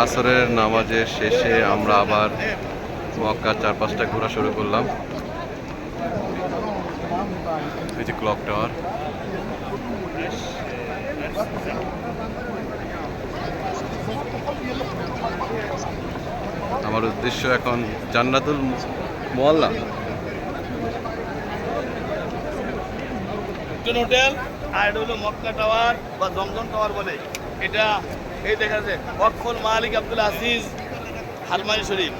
আসরের নামাজের শেষে আমরা আবার মক্কার চারপাশটা ঘোরা শুরু করলাম। এই যে ক্লক টাওয়ার। আমার উদ্দেশ্য এখন জান্নাতুল মোয়াল্লা হোটেল, আর এটা হলো মক্কা টাওয়ার বা জমজম টাওয়ার বলে। এটা এই দেখা যাচ্ছে ওয়াকফুল মালিক আব্দুল আজিজ হারমানি শরীফ।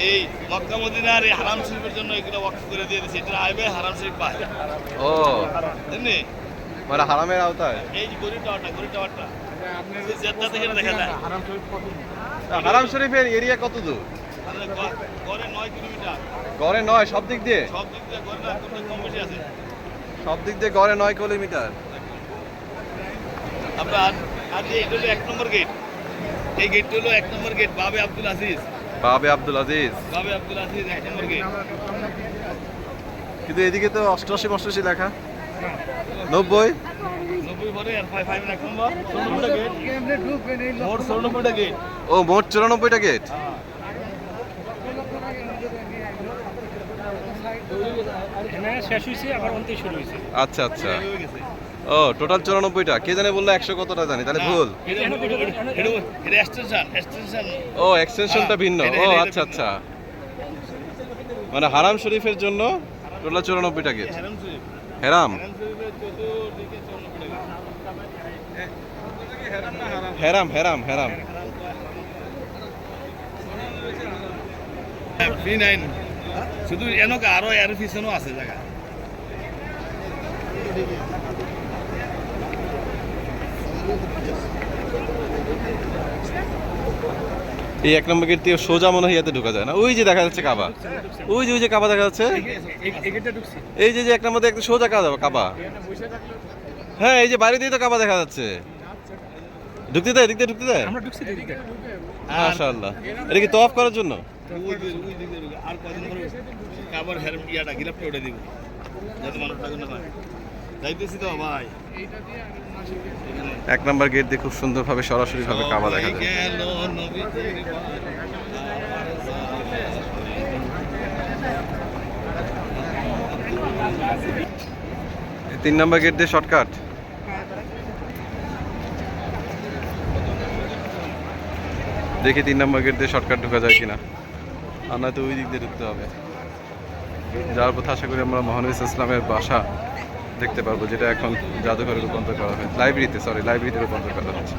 এই মক্কা মদিনার এই হারাম শরীফের জন্য এগুলো ওয়াকফ করে দিয়ে দিয়েছে। এটা আইবে হারাম শরীফ পায়। ও জানেন, মানে হারামের আওতায়। এই যে গরিব টাওয়ারটা জেদ্দা থেকে দেখা যায়। হারাম শরীফের এরিয়া কত দূর? গড়ে 9 কিলোমিটার। গড়ে 9? সব দিক দিয়ে? সব দিক দিয়ে গড়ে না, কম বেশি আছে। সব দিক দিয়ে গড়ে 9 কিলোমিটার। আপনার আর এইটা হলো 1 নম্বর গেট। এই গেটটা হলো 1 নম্বর গেট, বাবে আব্দুল আজিজ। বাবে আব্দুল আজিজ 1 নম্বর গেট। কিন্তু এদিকে তো 88 88 লেখা। 90 পরে আর 5 1 নম্বর 94টা গেট। মোট 94টা গেট। ও মোট 94টা গেট। শেষ হয়েছে, আবার 29 শুরু হয়েছে। আচ্ছা আচ্ছা। ও টোটাল 94টা। কে জানে বললো 100 কতটা জানি, তাহলে ভুল। এটা এক্সটেনশন। ও এক্সটেনশনটা ভিন্ন। ও আচ্ছা আচ্ছা। মানে হারাম শরীফের জন্য টোটাল 94টা গেট। হেরাম হেরাম হেরাম হেরাম। B9 শুধু এনকা আরো এর পিছনেও আছে জায়গা। এই 1 নম্বর গেট দিয়ে সোজা মনে হয় ইয়াতে ঢোকা যায় না। ওই যে দেখা যাচ্ছে কাবা। ওই যে কাবা দেখা যাচ্ছে। এই যে 1 নম্বর দিয়ে একটা সোজা কাবা। হ্যাঁ এই যে বাইরে দিয়ে তো কাবা দেখা যাচ্ছে। ঢুকতে দেয়, এদিক দিয়ে ঢুকতে দেয়। আমরা ঢুকছি এদিকে। মাশাআল্লাহ। এটা কি তওয়াফ করার জন্য? আর কদিন পরে কাবার হেরম ইয়াটা গিলাপটা উঠে দিব, যাতে মানুষ টাকা না হয়। যাইতেছি তো ভাই। 1 নম্বর গেট দিয়ে খুব সুন্দরভাবে সরাসরি ভাবে কাবা দেখা যায়। গেল নবীজির এই 3 নম্বর গেট দিয়ে শর্টকাট। দেখি 3 নম্বর গেট দিয়ে শর্টকাট ঢোকা যায় কিনা। আর নয়তো ওই দিক দিয়ে ঢুকতে হবে। যার পথে আশা করি আমরা মহানবী ইসলামের বাসা দেখতে পারবো, যেটা এখন জাদুঘরে রূপান্তর করা হয়েছে। লাইব্রেরিতে রূপান্তর করা হচ্ছে।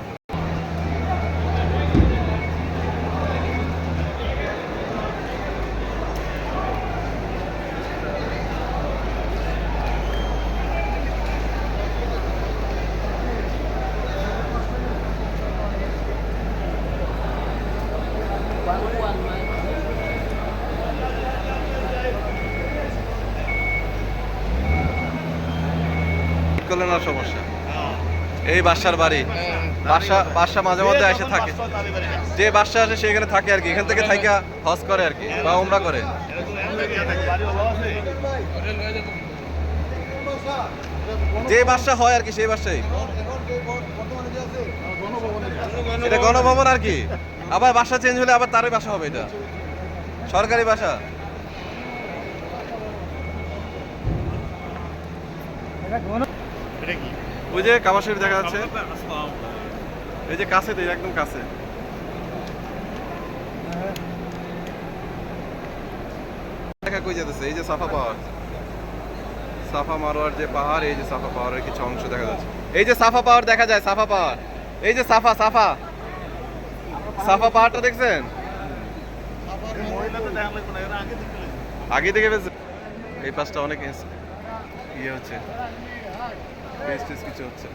করলে না সমস্যা। এই বাসার বাড়ি, বাসা মাঝে মধ্যে এসে থাকে। যে বাসা আসে সেখানে থাকে আর কি। এখান থেকে থাইকা হজ করে আর কি, বা উমরা করে। যে বাসা হয় আর কি, সেই বাসাই। এটা গণভবন আর কি। আবার বাসা চেঞ্জ হলে আবার তারই বাসা হবে। এটা সরকারি বাসা। ওই যে কাবা শরীফ দেখা যাচ্ছে। এই যে কাছে, একদম কাছে। দেখা কই যেতেছে। এই যে সাফা পাহাড়, সাফা মারোয়ার যে পাহাড়, এই যে সাফা পাহাড়ের কিছু অংশ দেখা যাচ্ছে। এই যে সাফা পাহাড় দেখা যায়, সাফা পাহাড়। এই যে সাফা পাহাড়টা দেখছেন? আগে দেখে ফেলছে। এই পাশটা অনেক ইয়ে হচ্ছে, কিছু হচ্ছে।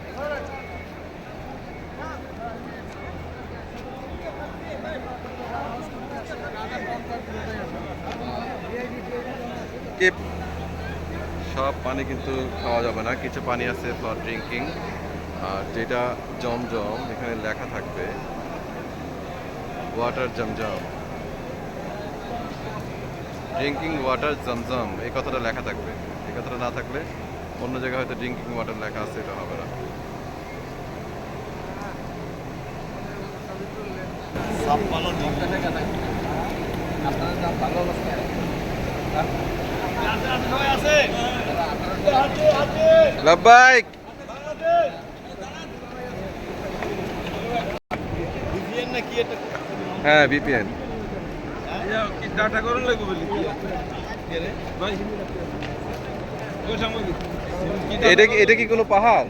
সব পানি কিন্তু খাওয়া যাবে না, কিছু পানি আছে ফর ড্রিঙ্কিং। আর যেটা জমজম, এখানে লেখা থাকবে ওয়াটার জমজম, ড্রিঙ্কিং ওয়াটার জমজম, এই কথাটা লেখা থাকবে। এই কথাটা না থাকলে অন্য জায়গায় হয়তো ড্রিঙ্কিং ওয়াটার লেখা আছে, এটা হবে না। 56 ডিগ্রি। সবাই আছে? লাব্বাইক। বুঝিয়েন না কি এটা? হ্যাঁ বিপিএন। কি ডাটা করুন লাগবে বলি কে রে? ভাই ওই সামগ্রী এটা কি কোনো পাহাড়?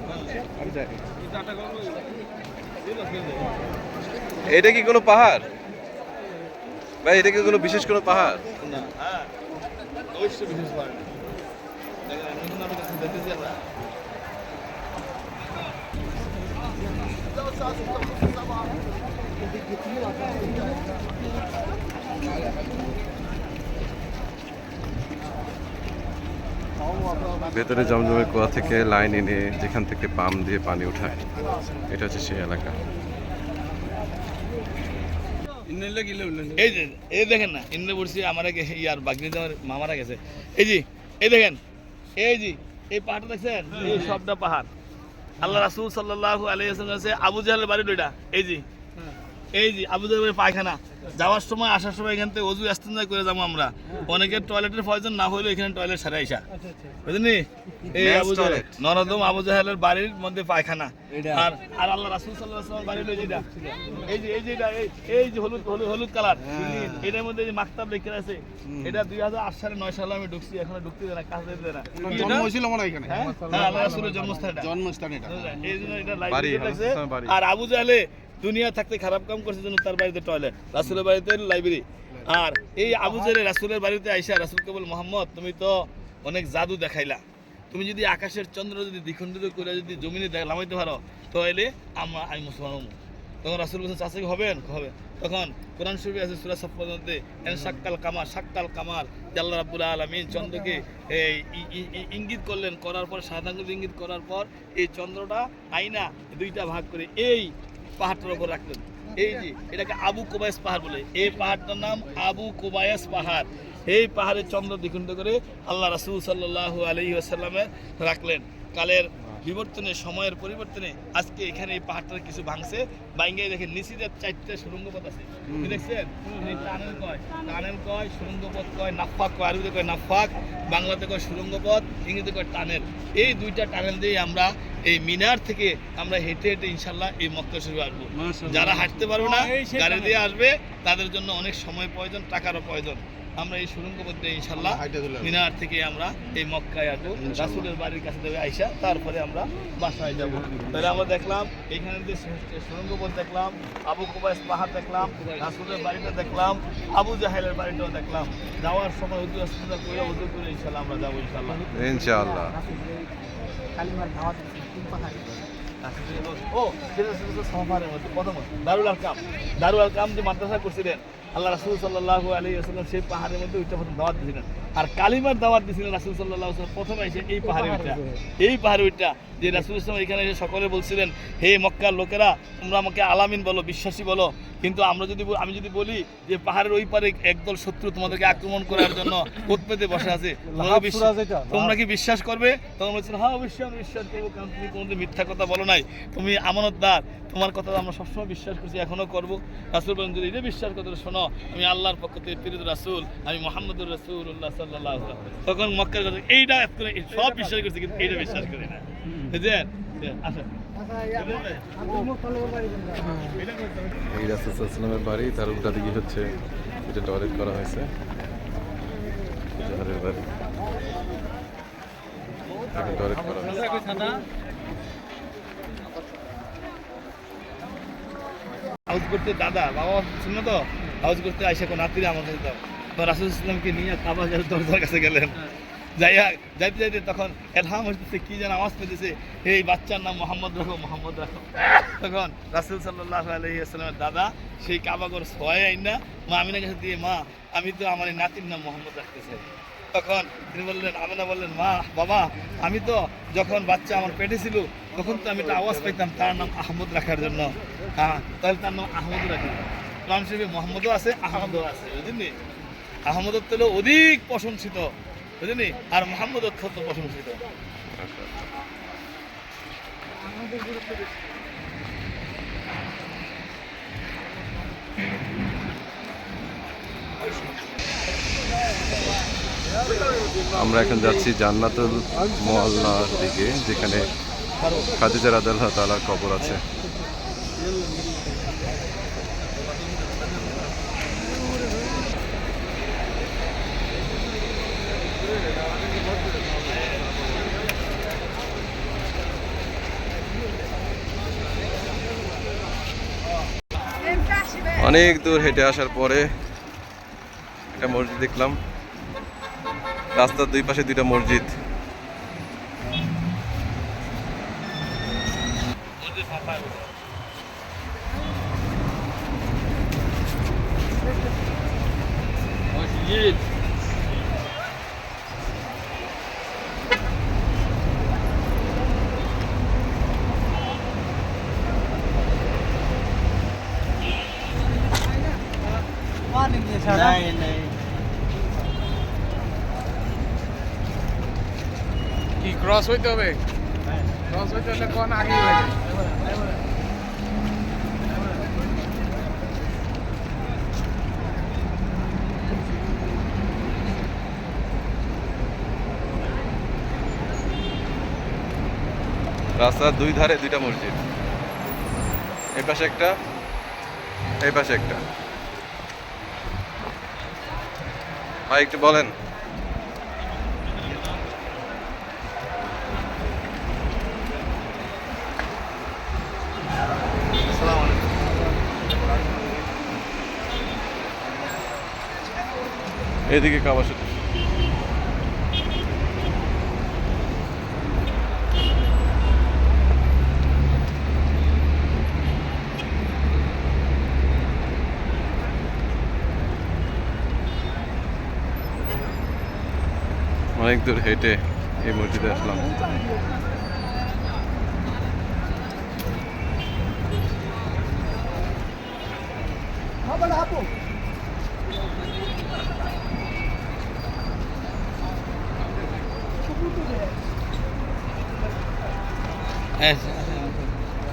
আমি জানি। কি ডাটা করুন এটা কি কোনো পাহাড় ভাই? এটা কি কোনো বিশেষ কোনো পাহাড়? না, হ্যাঁ অবশ্যই বিশেষ পার্ট। দেখেন আমি কিন্তু আমার কাছে দেখতেছি আমরা ভেতরে জমজমের কুয়া থেকে লাইন এনে যেখান থেকে পাম্প দিয়ে পানি উঠায়, এটা হচ্ছে সেই এলাকা। ইন্নেলে গিলে বললেন এই যে এই দেখেন না ইন্দ্র বর্ষি আমার আগে ইয়ার বাগনিতে আমার মামারা গেছে। এই যে এই দেখেন এই যে এই পাহাড়টা দেখছেন, এই সবটা পাহাড়। আল্লাহ রাসূল সাল্লাল্লাহু আলাইহি ওয়াসাল্লাম আছে আবু জাহেলের বাড়ি দুইটা। এই যে আবু জাহেলের বাড়ি পায়খানা। যাওয়ার সময় আসার সময় এখান থেকে অজু ইস্তেঞ্জা করে যাবো আমরা। অনেকের টয়লেটের প্রয়োজন না হলেও এখানে টয়লেট সারা আইসা বুঝলি। এই Men's আবু জাহেল toilet। নরদম আবু জাহেলের বাড়ির মধ্যে পায়খানা। আর আর আল্লাহ রাসূল সাল্লাল্লাহু আলাইহি ওয়াসাল্লাম বাড়ির যেটা এই যে হলুদ কালার, এটার মধ্যে যে মাকতাব লেখা আছে, এটা 2008 সালে 9 সালে আমি ঢুকছি, এখনো ঢুকতে দেয় না, কাজ দিতে দেয় না। জন্ম হয়েছিল মনে হয় এখানে হ্যাঁ হ্যাঁ, আল্লাহ রাসূলের জন্মস্থান এটা। জন্মস্থান এটা এই জন্য এটা বাড়ি, লাইব্রেরি আছে। রাসূলের বাড়ি। আর আবু জাহেলে দুনিয়া থাকতে খারাপ কাম করছে জন্য তার বাড়িতে টয়লেট, রাসূলের বাড়িতে লাইব্রেরি। আর এই আবু জাহেলে রাসূলের বাড়িতে আইসা রাসূলকে বল, মোহাম্মদ তুমি তো অনেক জাদু দেখাইলা, তুমি যদি আকাশের চন্দ্র যদি দ্বিখণ্ডিত করে যদি জমিনে নামাইতে পারো তাহলে আমি মুসলমান হবো। তখন রাসূল বলছেন, চাচা কি হবেন? হবে। তখন কোরআন শরীফে আছে সূরা সাফফাতের মধ্যে, শাক্কাল কামার, যে আল্লাহ রাব্বুল আলামিন চন্দ্রকে এই ইঙ্গিত করলেন, করার পর সাত আঙ্গুল ইঙ্গিত করার পর এই চন্দ্রটা আইনা দুইটা ভাগ করে এই পাহাড়টার উপর রাখলেন। এই যে এটাকে আবু কুবায়স পাহাড় বলে, এই পাহাড়টার নাম আবু কুবায়স পাহাড়। এই পাহাড়ের চন্দ্র দ্বিখণ্ডিত করে আল্লাহ রাসূল সাল্লাল্লাহু আলাইহি ওয়াসাল্লামের রাখলেন। কালের বিবর্তনে, সময়ের পরিবর্তনে আজকে এখানে এই পাহাড়টার কিছু ভাঙছে, ভাঙিয়ে দেখেন নিচে 4টা সুড়ঙ্গ পথ আছে, দেখছেন? টানেল কয়, সুড়ঙ্গ পথ কয়, নাফাক কয়, আরবিতে কয় নাফাক, বাংলাতে কয় সুড়ঙ্গ পথ, ইংরেজিতে কয় টানেল। এই দুইটা টানেল দিয়ে আমরা এই মিনার থেকে আমরা হেঁটে হেঁটে ইনশাল্লাহ এই মক্কা শরীফে আসবো। যারা হাঁটতে পারবে না, গাড়ি দিয়ে আসবে, তাদের জন্য অনেক সময় প্রয়োজন, টাকারও প্রয়োজন। আমরা এই সুড়ঙ্গ পথে ইনশাল্লাহ মিনার থেকে আমরা এই মক্কায় আসবো, রাসূলের বাড়ির কাছে দেবে আইসা, তারপরে আমরা বাসায় যাব। তাহলে আমরা দেখলাম এইখানে যে সুড়ঙ্গ পথ দেখলাম, আবু কুবায়স পাহাড় দেখলাম, রাসূলের বাড়িটা দেখলাম, আবু জাহেলের বাড়িটাও দেখলাম। যাওয়ার সময় উজু ইস্তেঞ্জা করে ইনশাল্লাহ আমরা যাবো ইনশাল্লাহ। ইনশাআল্লাহ। ও সেটা সফরের মধ্যে প্রথম দারুল আরকাম যে মাদ্রাসা করছিলেন আল্লাহ রাসূল সাল্লাল্লাহু আলাইহি ওয়াসাল্লাম, সেই পাহাড়ের মধ্যে ওইটা প্রথম দাওয়াত দিয়েছিলেন। আর কালিমার দাওয়াত দিয়েছিলেন রাসূল সাল্লাল্লাহু আলাইহি ওয়াসাল্লাম প্রথমে এসে এই পাহাড়ে ওইটা যে রাসূল সাল্লাল্লাহু এখানে এসে সকলে বলছিলেন, হে মক্কার লোকেরা, তোমরা আমাকে আলামিন বলো, বিশ্বাসী বলো, কিন্তু আমি যদি বলি যে পাহাড়ের ওই পারে একদল শত্রু তোমাদেরকে আক্রমণ করার জন্য ওত পেতে বসে আছে, তোমরা কি বিশ্বাস করবে? তখন বলছেন, হ্যাঁ অবশ্যই আমি বিশ্বাস করবো, কারণ তুমি কোনোদিন মিথ্যা কথা বলো নাই, তুমি আমানতদার, তোমার কথা আমরা সবসময় বিশ্বাস করছি, এখনো করবো। রাসূল বলেন, যদি এটা বিশ্বাস করতে শোনো, আমি আল্লাহর পক্ষ থেকে প্রেরিত রাসূল, আমি মুহাম্মদুর রাসূলুল্লাহ সাল্লাল্লাহু আলাইহি ওয়াসাল্লাম। তখন মক্কার কথা এইটা সব বিশ্বাস করছি, কিন্তু এইটা বিশ্বাস করি না। বুঝলেন? আচ্ছা এই রাসূলুল্লাহের বাড়ি, তার উল্টা দিকে হচ্ছে এটা টয়লেট করা হয়েছে, জাহারের বাড়ি, টয়লেট করা হয়েছে। হাউস করতে দাদা বাবা শুনো তো, হাউস করতে আইসা কোন নাতিরা আমার কাছে দাও, তো রাসূল ইসলামকে নিয়ে কাবা দরজার কাছে গেলেন। যাইতে তখন এলহাম হচ্ছে, কি যেন আওয়াজ পেতেছে, এই বাচ্চার নাম মোহাম্মদ রাখো। তখন রাসূল সাল্লাল্লাহু আলাইহি ওয়াসাল্লামের দাদা সেই কাবাগর ছোঁয়ায় আইনা মা আমিনার কাছে দিয়ে, মা আমি তো আমার এই নাতির নাম মোহাম্মদ রাখতে চাই। তখন তিনি বললেন, আমিনা বললেন, মা বাবা আমি তো যখন বাচ্চা আমার পেটে ছিল তখন তো আমি একটা আওয়াজ পাইতাম তার নাম আহমদ রাখার জন্য। হ্যাঁ, তাহলে তার নাম আহমদ রাখি। কোরআন শরীফে মোহাম্মদও আছে, আহমদও আছে, বুঝলি? আহমদত্ব হলো অধিক প্রশংসিত, বুঝলি? আর মোহাম্মদ অত্যন্ত প্রশংসিত। আমরা এখন যাচ্ছি জান্নাতুল মোয়াল্লার দিকে, যেখানে খাদিজা রাদিয়াল্লাহু তাআলার কবর আছে। অনেক দূর হেঁটে আসার পরে একটা মসজিদ দেখলাম। রাস্তার দুই পাশে দুইটা মসজিদ। কি ক্রস হইতে হবে? ক্রস হইতে হলে কোন আগে হয়ে যায়। রাস্তার দুই ধারে দুইটা মসজিদ, এই পাশে একটা, এই পাশে একটা। ভাই একটু বলেন। এদিকে কাবা শরীফ। অনেক দূর হেঁটে এই মসজিদে আসলাম।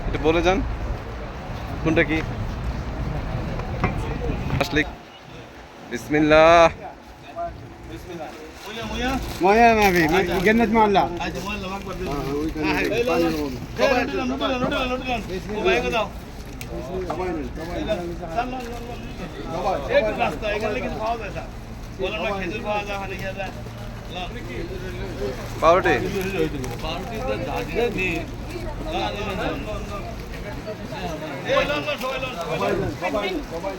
এটা বলে যান কোনটা কি? আসলে বিসমিল্লাহ। মায়া নাবি জান্নাত মাল্লা। আচ্ছা মোল্লা মাকবার দিন। এই লো নোট দাও। এক রাস্তা এখানে কিছু পাওয়া যায় না। বলেন না খেজুর পাওয়া যায়, হানি খেজুর যায়। পাউরুটি পাউরুটি তো দাদিরা নেই। এই লন সবাই লন সবাই।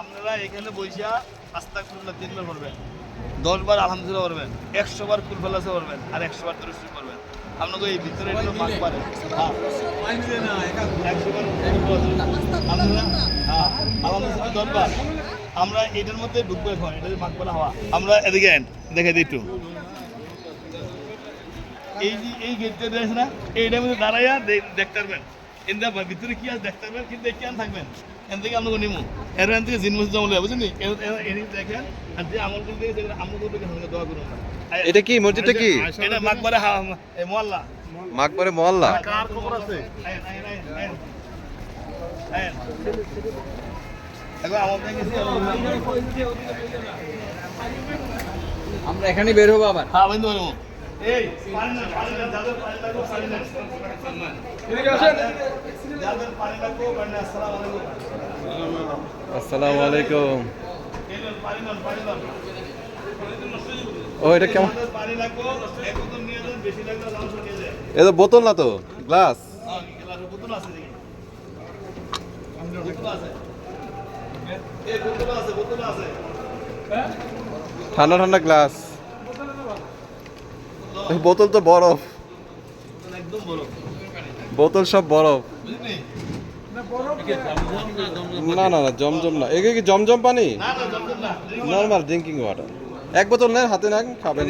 আপনারা এখানে বৈশা আস্তাগফিরুল্লাহ 3 বার পড়বেন, 10 বার আলহামদুলিল্লাহ পড়বেন, 100 বার কুল ফালাসা পড়বেন, আর 100 বার দুরূদ শরীফ পড়বেন। আপনাকে এই ভিতরে একটু মাক পারে। হ্যাঁ 100 বার আপনারা আলহামদুলিল্লাহ 10 বার। আমরা এটার মধ্যে ঢুকবো এখন, এটা মাক বলা হওয়া। আমরা এদিকে দেখে দিই একটু। এই যে এই গেটটা রয়েছে না, এইটার মধ্যে দাঁড়াইয়া দেখতে পারবেন এনদা ভিতরে কি আছে দেখতে পারবেন, কিন্তু কেন থাকবেন এন থেকে আমরা নিমু এর থেকে জিনিস জমলে বুঝলি এনে দেখেন, আর যে আমল করতে দেখেন আমল করতে দোয়া করুন। এটা কি মসজিদটা কি? এটা মাকবারে মোয়াল্লা। মাকবারে মোয়াল্লা। কার খবর আছে? আমরা এখানে বের হবো আবার। হ্যাঁ বন্ধু বলবো এই পানি না যাদের পানি লাগবে পানি না এদিকে আসেন, যাদের পানি লাগবে পানি। আসসালামু আলাইকুম। আসসালামু আলাইকুম। এই পানি না ও এটা কেমন? পানি লাগবে এক বোতল নিয়ে যান, বেশি লাগলে লাউন্স নিয়ে যান। এটা বোতল না তো, গ্লাস। হ্যাঁ গ্লাস বোতল আছে দেখি, বোতল আছে, এই বোতল আছে ঠান্ডা ঠান্ডা গ্লাস। বোতল তো বরফ, একদম বড় বোতল সব বরফ। বুঝলি? না না না জমজম না, এগুলো কি জমজম পানি? না না জমজম না, নর্মাল ড্রিঙ্কিং ওয়াটার। এক বোতল নেন, হাতে নেন, খাবেন।